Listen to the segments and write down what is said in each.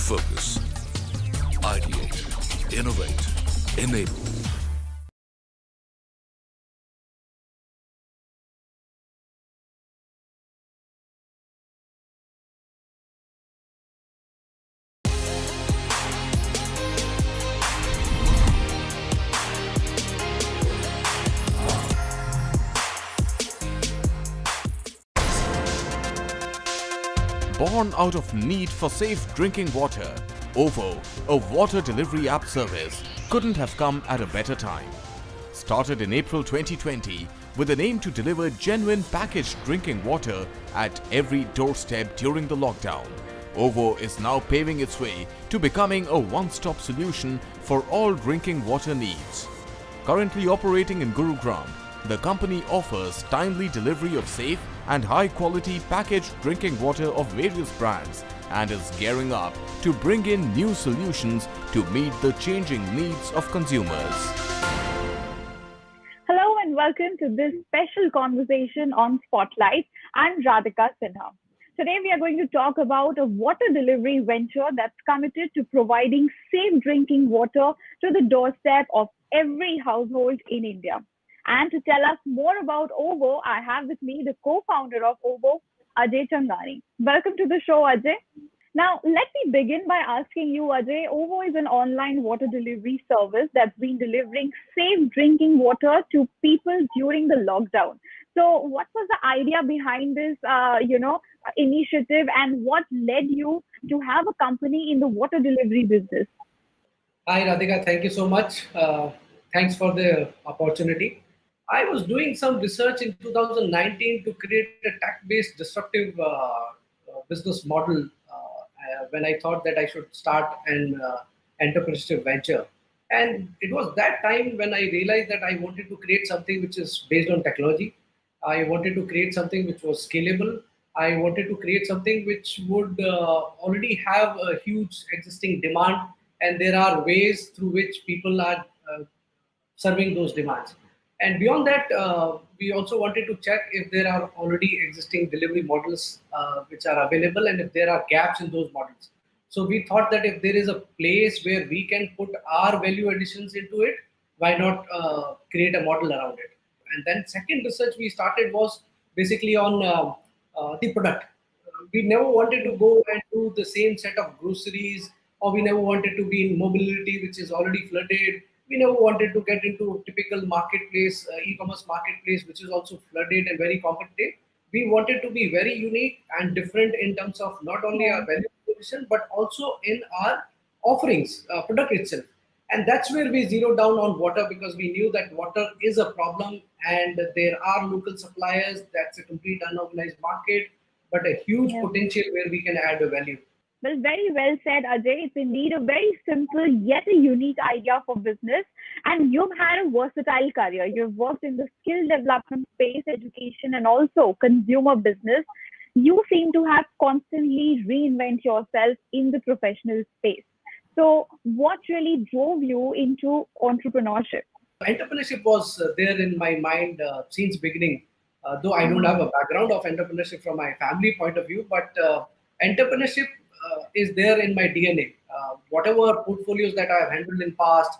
Focus. Ideate. Innovate. Enable. Born out of need for safe drinking water, OwO, a water delivery app service, couldn't have come at a better time. Started in April 2020 with an aim to deliver genuine packaged drinking water at every doorstep during the lockdown, OwO is now paving its way to becoming a one-stop solution for all drinking water needs. Currently operating in Gurugram, the company offers timely delivery of safe and high-quality packaged drinking water of various brands and is gearing up to bring in new solutions to meet the changing needs of consumers. Hello and welcome to this special conversation on Spotlight. I'm Radhika Sinha. Today we are going to talk about a water delivery venture that's committed to providing safe drinking water to the doorstep of every household in India. And to tell us more about OwO, I have with me the co-founder of OwO, Ajay Chhangani. Welcome to the show, Ajay. Now, let me begin by asking you, Ajay, OwO is an online water delivery service that's been delivering safe drinking water to people during the lockdown. So what was the idea behind this, initiative, and what led you to have a company in the water delivery business? Hi, Radhika. Thank you so much. Thanks for the opportunity. I was doing some research in 2019 to create a tech-based disruptive business model when I thought that I should start an entrepreneurship venture. And it was that time when I realized that I wanted to create something which is based on technology. I wanted to create something which was scalable. I wanted to create something which would already have a huge existing demand, and there are ways through which people are serving those demands. And beyond that, we also wanted to check if there are already existing delivery models which are available and if there are gaps in those models. So we thought that if there is a place where we can put our value additions into it, why not create a model around it? And then second research we started was basically on the product. We never wanted to go and do the same set of groceries, or we never wanted to be in mobility, which is already flooded. We never wanted to get into typical marketplace, e-commerce marketplace, which is also flooded and very competitive. We wanted to be very unique and different in terms of not only our value proposition, but also in our offerings, product itself. And that's where we zeroed down on water, because we knew that water is a problem and there are local suppliers. That's a complete unorganized market, but a huge potential where we can add a value. Well, very well said, Ajay. It's indeed a very simple yet a unique idea for business. And you've had a versatile career. You've worked in the skill development space, education, and also consumer business. You seem to have constantly reinvent yourself in the professional space. So what really drove you into entrepreneurship? Entrepreneurship was there in my mind since beginning, though I don't have a background of entrepreneurship from my family point of view, but entrepreneurship is there in my DNA. Whatever portfolios that I have handled in past,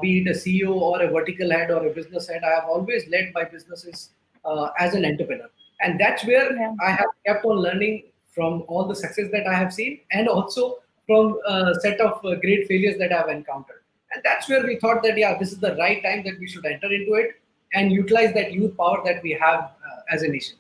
be it a CEO or a vertical head or a business head, I have always led my businesses as an entrepreneur. And that's where I have kept on learning from all the success that I have seen, and also from a set of great failures that I have encountered. And that's where we thought that, this is the right time that we should enter into it and utilize that youth power that we have as a nation.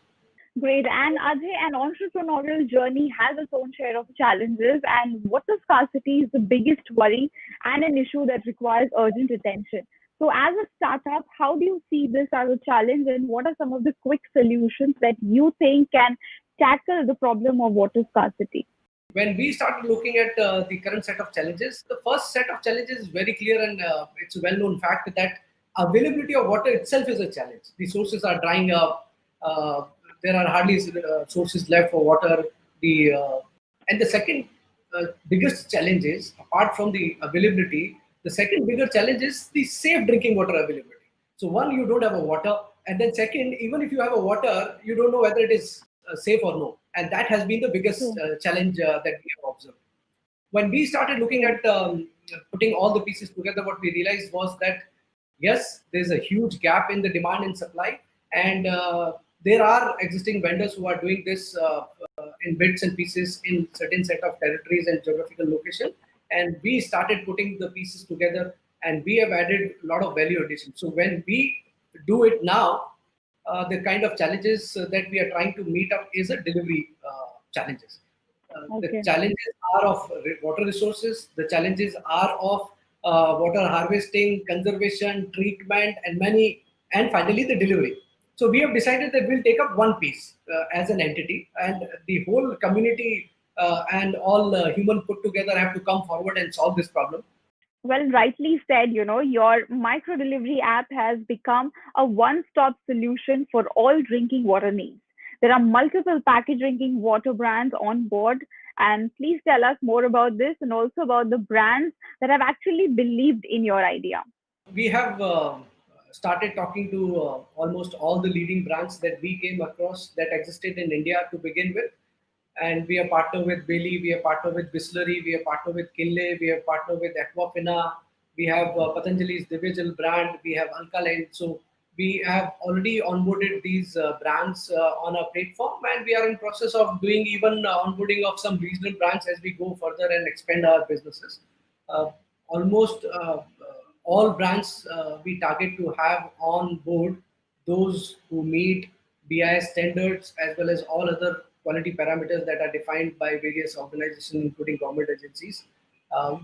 Great. And Ajay, an entrepreneurial journey has its own share of challenges, and water scarcity is the biggest worry and an issue that requires urgent attention. So as a startup, how do you see this as a challenge, and what are some of the quick solutions that you think can tackle the problem of water scarcity? When we started looking at the current set of challenges, the first set of challenges is very clear, and it's a well-known fact that availability of water itself is a challenge. The sources are drying up. There are hardly sources left for water. And the second biggest challenge is, apart from the availability, the second bigger challenge is the safe drinking water availability. So one, you don't have a water, and then second, even if you have a water, you don't know whether it is safe or no. And that has been the biggest challenge that we have observed. When we started looking at putting all the pieces together, what we realized was that yes, there's a huge gap in the demand and supply, and there are existing vendors who are doing this in bits and pieces in certain set of territories and geographical location. And we started putting the pieces together, and we have added a lot of value addition. So when we do it now, the kind of challenges that we are trying to meet up is a delivery challenges. The Okay. challenges are of water resources. The challenges are of water harvesting, conservation, treatment, and many, and finally the delivery. So we have decided that we'll take up one piece as an entity, and the whole community and all human put together have to come forward and solve this problem. Well, rightly said, your micro delivery app has become a one-stop solution for all drinking water needs. There are multiple packaged drinking water brands on board. And please tell us more about this and also about the brands that have actually believed in your idea. We have started talking to almost all the leading brands that we came across that existed in India to begin with. And we are partnered with Bailey, we are partnered with Bisleri, we are partnered with Kille, we are partnered with Aquafina, we have Patanjali's Divyajal brand, we have Alkaline. So we have already onboarded these brands on our platform, and we are in process of doing even onboarding of some regional brands as we go further and expand our businesses. Uh, Almost all brands we target to have on board those who meet BIS standards as well as all other quality parameters that are defined by various organizations, including government agencies.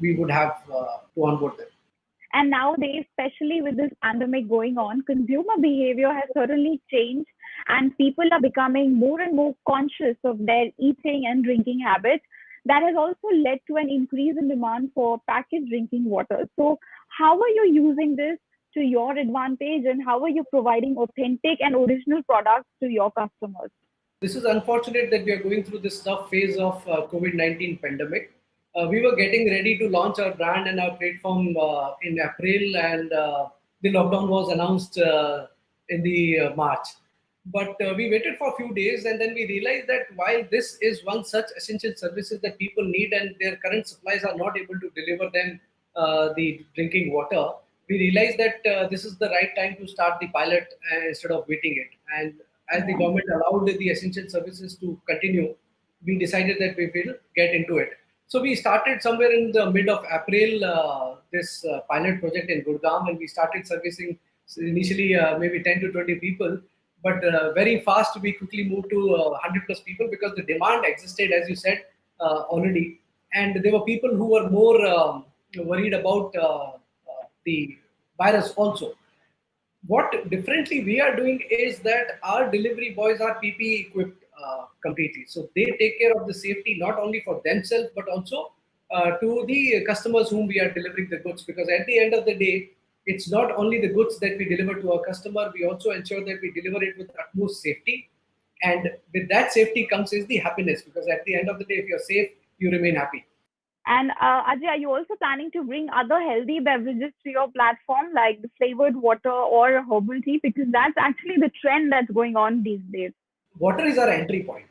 We would have to onboard them. And nowadays, especially with this pandemic going on, consumer behavior has certainly changed, and people are becoming more and more conscious of their eating and drinking habits. That has also led to an increase in demand for packaged drinking water. So, how are you using this to your advantage, and how are you providing authentic and original products to your customers? This is unfortunate that we are going through this tough phase of COVID-19 pandemic. We were getting ready to launch our brand and our platform in April, and the lockdown was announced in the March. But we waited for a few days, and then we realized that while this is one such essential services that people need, and their current supplies are not able to deliver them the drinking water, we realized that this is the right time to start the pilot instead of waiting it. And as the Yeah. government allowed the essential services to continue, we decided that we will get into it. So we started somewhere in the mid of April this pilot project in Gurgaon, and we started servicing initially maybe 10 to 20 people. But very fast, we quickly moved to 100 plus people because the demand existed, as you said, already. And there were people who were more worried about the virus also. What differently we are doing is that our delivery boys are PPE equipped completely. So they take care of the safety not only for themselves but also to the customers whom we are delivering the goods. Because at the end of the day, it's not only the goods that we deliver to our customer, we also ensure that we deliver it with utmost safety. And with that safety comes is the happiness, because at the end of the day, if you're safe, you remain happy. And Ajay, are you also planning to bring other healthy beverages to your platform, like the flavored water or herbal tea? Because that's actually the trend that's going on these days. Water is our entry point.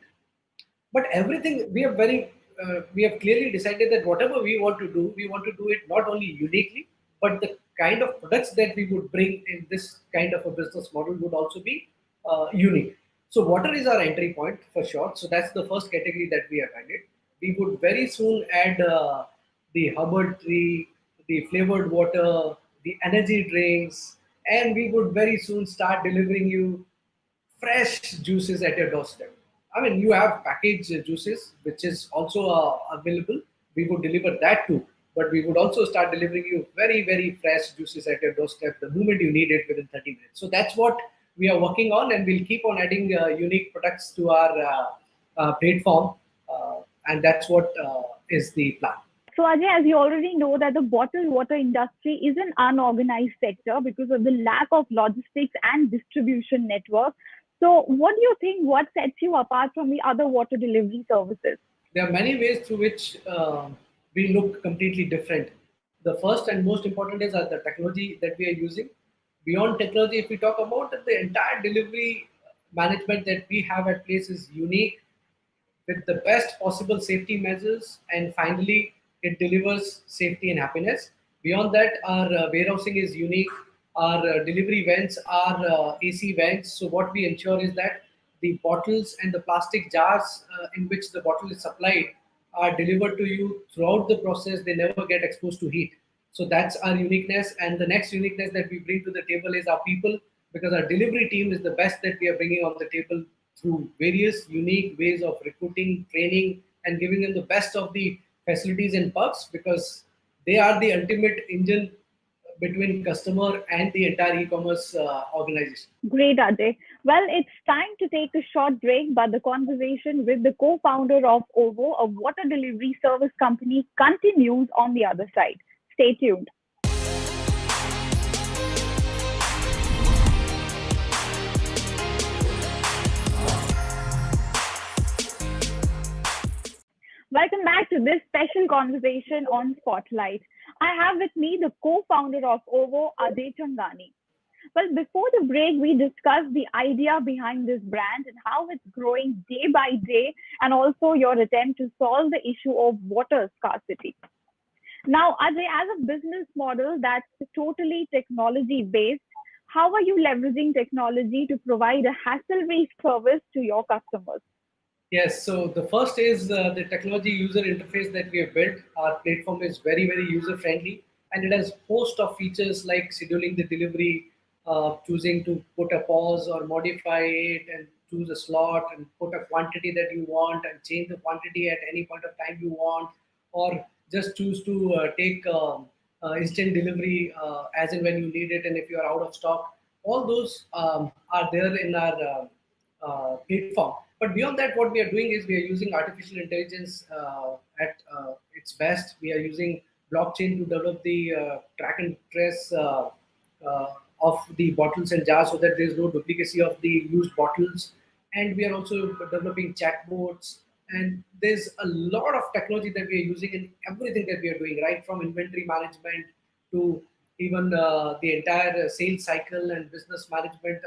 But everything we have clearly decided that whatever we want to do it not only uniquely, but the kind of products that we would bring in this kind of a business model would also be unique. So water is our entry point for sure. So that's the first category that we have added. We would very soon add the herbal tea, the flavored water, the energy drinks, and we would very soon start delivering you fresh juices at your doorstep. I mean, you have packaged juices, which is also available. We would deliver that too, but we would also start delivering you very, very fresh juices at your doorstep the moment you need it within 30 minutes. So that's what we are working on, and we'll keep on adding unique products to our platform, and that's what is the plan. So, Ajay, as you already know, that the bottled water industry is an unorganized sector because of the lack of logistics and distribution network. So, what do you think? What sets you apart from the other water delivery services? There are many ways through which we look completely different. The first and most important is the technology that we are using. Beyond technology, if we talk about it, the entire delivery management that we have at place is unique with the best possible safety measures. And finally, the quality of the delivery. So we are very, very clear about what we are doing. We are very clear about what we are delivering. We are very clear about the quality of the delivery. And finally, it delivers safety and happiness. Beyond that, our warehousing is unique. Our delivery vents are AC vents. So what we ensure is that the bottles and the plastic jars in which the bottle is supplied are delivered to you throughout the process. They never get exposed to heat. So that's our uniqueness. And the next uniqueness that we bring to the table is our people, because our delivery team is the best that we are bringing on the table through various unique ways of recruiting, training, and giving them the best of the facilities and perks, because they are the ultimate engine between customer and the entire e-commerce organization. Great, Ajay. Well, it's time to take a short break, but the conversation with the co-founder of OwO, a water delivery service company, continues on the other side. Stay tuned. Welcome back to this special conversation on Spotlight. I have with me the co-founder of OwO, Ajay Chhangani. Well, before the break, we discussed the idea behind this brand and how it's growing day by day, and also your attempt to solve the issue of water scarcity. Now, Ajay, as a business model that's totally technology based, how are you leveraging technology to provide a hassle-free service to your customers? Yes, so the first is the technology user interface that we have built. Our platform is very, very user friendly, and it has host of features like scheduling the delivery, choosing to put a pause or modify it, and choose a slot and put a quantity that you want and change the quantity at any point of time you want, or just choose to take instant delivery as and when you need it, and if you are out of stock. All those are there in our platform. But beyond that, what we are doing is we are using artificial intelligence at its best. We are using blockchain to develop the track and trace of the bottles and jars, so that there is no duplicacy of the used bottles. And we are also developing chatbots. And there's a lot of technology that we are using in everything that we are doing, right from inventory management to even the entire sales cycle and business management.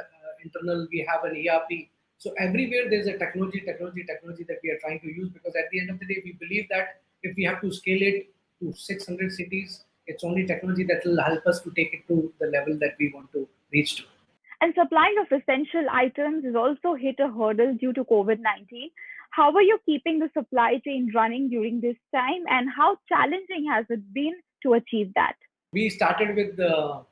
Internal, we have an ERP. So everywhere there's a technology that we are trying to use, because at the end of the day, we believe that if we have to scale it to 600 cities, it's only technology that will help us to take it to the level that we want to reach to. And supply of essential items has also hit a hurdle due to COVID-19. How are you keeping the supply chain running during this time, and how challenging has it been to achieve that? We started with the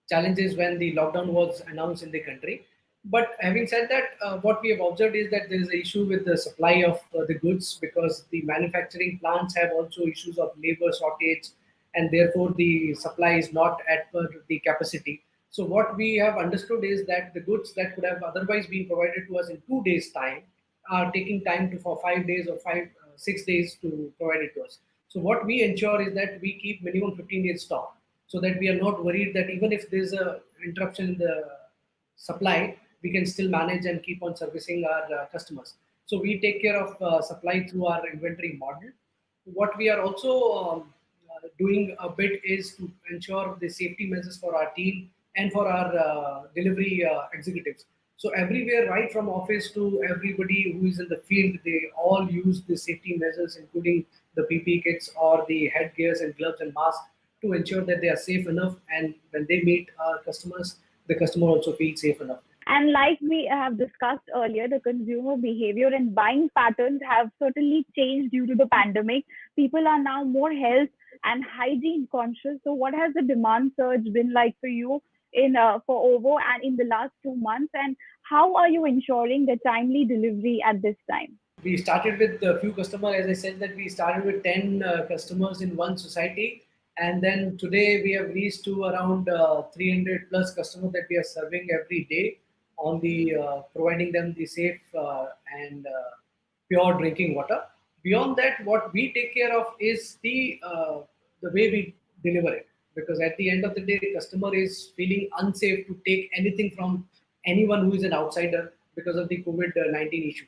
challenges when the lockdown was announced in the country. But having said that, what we have observed is that there is an issue with the supply of the goods, because the manufacturing plants have also issues of labor shortage, and therefore the supply is not at per the capacity. So what we have understood is that the goods that could have otherwise been provided to us in 2 days' time are taking time to for 5 days or 6 days to provide it to us. So what we ensure is that we keep minimum 15 days stock, so that we are not worried that even if there's a interruption in the supply, we can still manage and keep on servicing our customers. So we take care of supply through our inventory model. What we are also doing a bit is to ensure the safety measures for our team and for our delivery executives. So everywhere, right from office to everybody who is in the field, they all use the safety measures, including the PPE kits or the headgears and gloves and masks, to ensure that they are safe enough. And when they meet our customers, the customer also feels safe enough. And like we have discussed earlier, the consumer behavior and buying patterns have certainly changed due to the pandemic. People are now more health and hygiene conscious. So, what has the demand surge been like for you in for OwO and in the last 2 months? And how are you ensuring the timely delivery at this time? We started with a few customers. As I said, that we started with 10 customers in one society, and then today we have reached to around 300 plus customers that we are serving every day on the providing them the safe and pure drinking water. Beyond that, what we take care of is the way we deliver it, because at the end of the day, the customer is feeling unsafe to take anything from anyone who is an outsider because of the COVID-19 issue.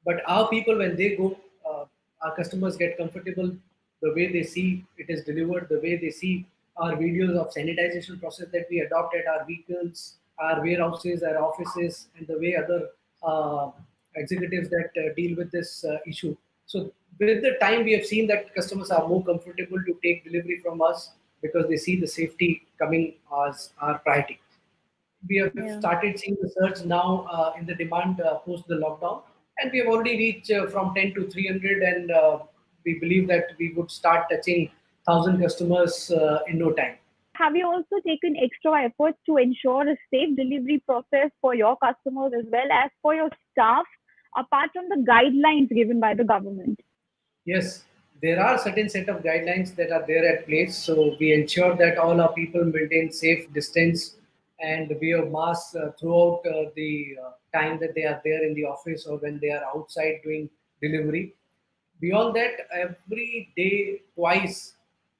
But our people, when they go, our customers get comfortable. The way they see it is delivered, the way they see our videos of sanitization process that we adopt at our vehicles, our warehouses, our offices, and the way other executives that deal with this issue. So with the time, we have seen that customers are more comfortable to take delivery from us because they see the safety coming as our priority. We have Yeah. started seeing the surge now in the demand post the lockdown, and we have already reached from 10 to 300, and we believe that we would start touching 1,000 customers in no time. Have you also taken extra efforts to ensure a safe delivery process for your customers as well as for your staff, apart from the guidelines given by the government? Yes, there are certain set of guidelines that are there at place. So we ensure that all our people maintain safe distance and wear masks throughout the time that they are there in the office or when they are outside doing delivery. Beyond that, every day, twice,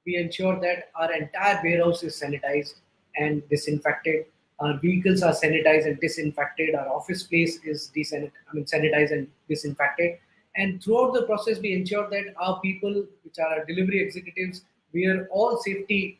we ensure that our entire warehouse is sanitized and disinfected. Our vehicles are sanitized and disinfected. Our office place is sanitized and disinfected. And throughout the process, we ensure that our people, which are our delivery executives, wear all safety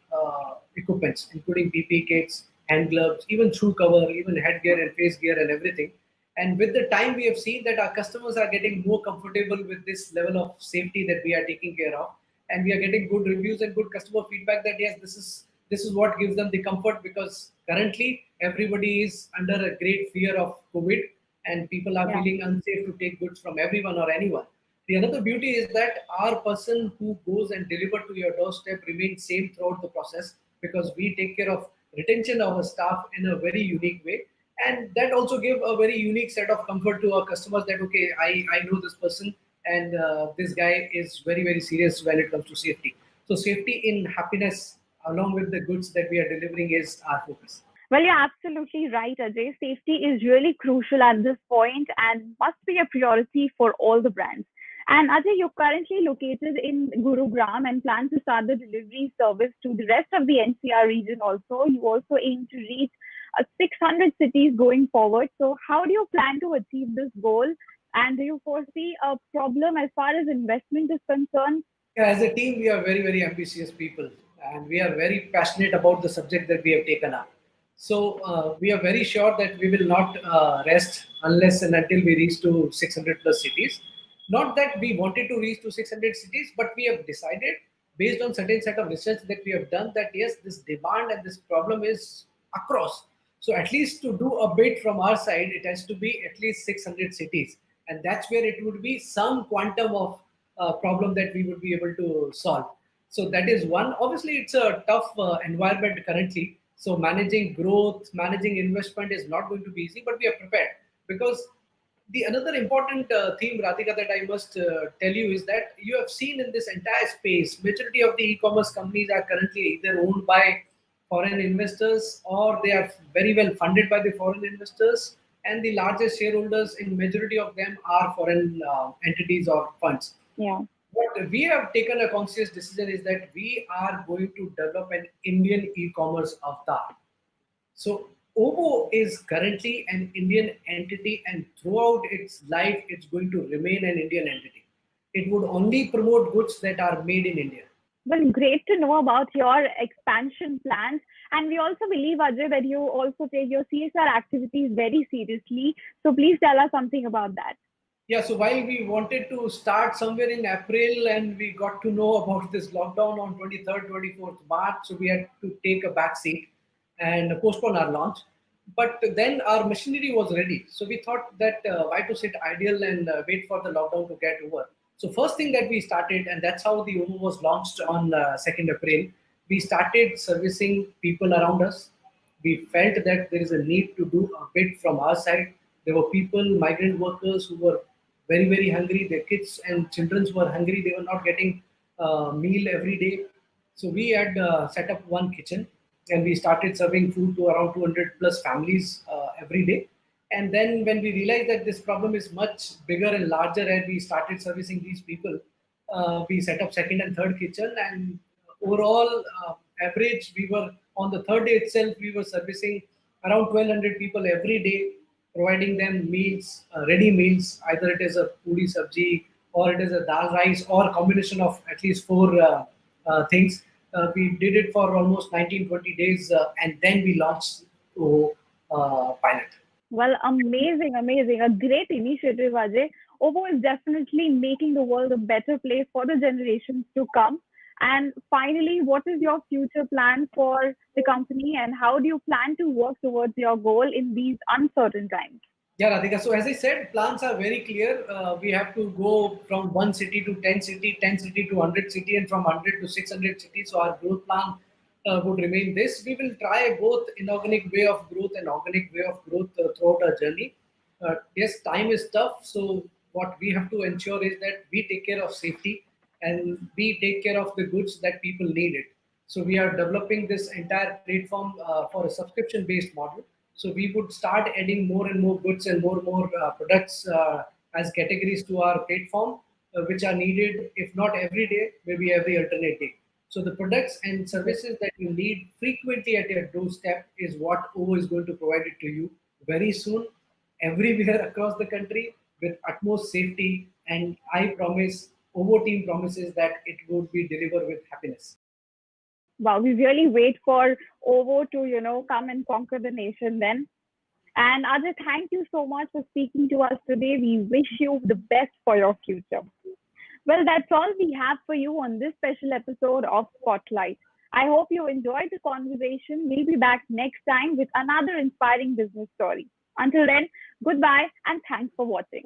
equipments, including PPE kits, hand gloves, even shoe cover, even headgear and face gear and everything. And with the time, we have seen that our customers are getting more comfortable with this level of safety that we are taking care of, and we are getting good reviews and good customer feedback that yes, this is what gives them the comfort because currently everybody is under a great fear of COVID, and people are Yeah. feeling unsafe to take goods from everyone or anyone. The another beauty is that our person who goes and deliver to your doorstep remains same throughout the process because we take care of retention of our staff in a very unique way, and that also give a very unique set of comfort to our customers that okay, I know this person, and this guy is very very serious when it comes to safety. So safety in happiness along with the goods that we are delivering is our focus. Well, you're absolutely right, Ajay. Safety is really crucial at this point and must be a priority for all the brands. And Ajay, you're currently located in Gurugram and plan to start the delivery service to the rest of the NCR region also. You also aim to reach 600 cities going forward. So, how do you plan to achieve this goal? And do you foresee a problem as far as investment is concerned? Yeah, as a team, we are very, very ambitious people, and we are very passionate about the subject that we have taken up. So we are very sure that we will not rest unless and until we reach to 600 plus cities. Not that we wanted to reach to 600 cities, but we have decided based on certain set of research that we have done that yes, this demand and this problem is across. So at least to do a bit from our side, it has to be at least 600 cities, and that's where it would be some quantum of problem that we would be able to solve. So that is one. Obviously, it's a tough environment currently. So managing growth, managing investment is not going to be easy, but we are prepared because the another important theme, Radhika, that I must tell you is that you have seen in this entire space, majority of the e-commerce companies are currently either owned by foreign investors or they are very well funded by the foreign investors, and the largest shareholders in majority of them are foreign entities or funds. Yeah. What we have taken a conscious decision is that we are going to develop an Indian e-commerce avatar. So OwO is currently an Indian entity, and throughout its life, it's going to remain an Indian entity. It would only promote goods that are made in India. Well, great to know about your expansion plans. And we also believe, Ajay, that you also take your CSR activities very seriously. So please tell us something about that. Yeah, so while we wanted to start somewhere in April and we got to know about this lockdown on 23rd, 24th March, so we had to take a back seat and postpone our launch. But then our machinery was ready. So we thought that why to sit idle and wait for the lockdown to get over. So first thing that we started, and that's how the OWO was launched on 2nd April, we started servicing people around us. We felt that there is a need to do a bit from our side. There were people, migrant workers who were very, very hungry. Their kids and children were hungry. They were not getting meal every day. So we had set up one kitchen and we started serving food to around 200 plus families every day. And then when we realized that this problem is much bigger and larger and we started servicing these people, we set up second and third kitchen, and overall average we were on the third day itself we were servicing around 1200 people every day, providing them meals, ready meals, either it is a puri sabji or it is a dal rice or combination of at least four things. We did it for almost 19-20 days, and then we launched to pilot. Well, amazing, amazing. A great initiative, Ajay. OVO is definitely making the world a better place for the generations to come. And finally, what is your future plan for the company and how do you plan to work towards your goal in these uncertain times? Yeah, Radhika. So as I said, plans are very clear. We have to go from one city to 10 city, 10 city to 100 city, and from 100 to 600 cities. So our growth plan would remain this. We will try both inorganic way of growth and organic way of growth throughout our journey. Yes, time is tough. So what we have to ensure is that we take care of safety and we take care of the goods that people need it. So we are developing this entire platform for a subscription-based model. So we would start adding more and more goods and more products as categories to our platform, which are needed, if not every day, maybe every alternate day. So the products and services that you need frequently at your doorstep is what OWO is going to provide it to you very soon, everywhere across the country with utmost safety. And I promise, OWO team promises that it would be delivered with happiness. Wow, we really wait for OVO to, come and conquer the nation then. And Ajay, thank you so much for speaking to us today. We wish you the best for your future. Well, that's all we have for you on this special episode of Spotlight. I hope you enjoyed the conversation. We'll be back next time with another inspiring business story. Until then, goodbye and thanks for watching.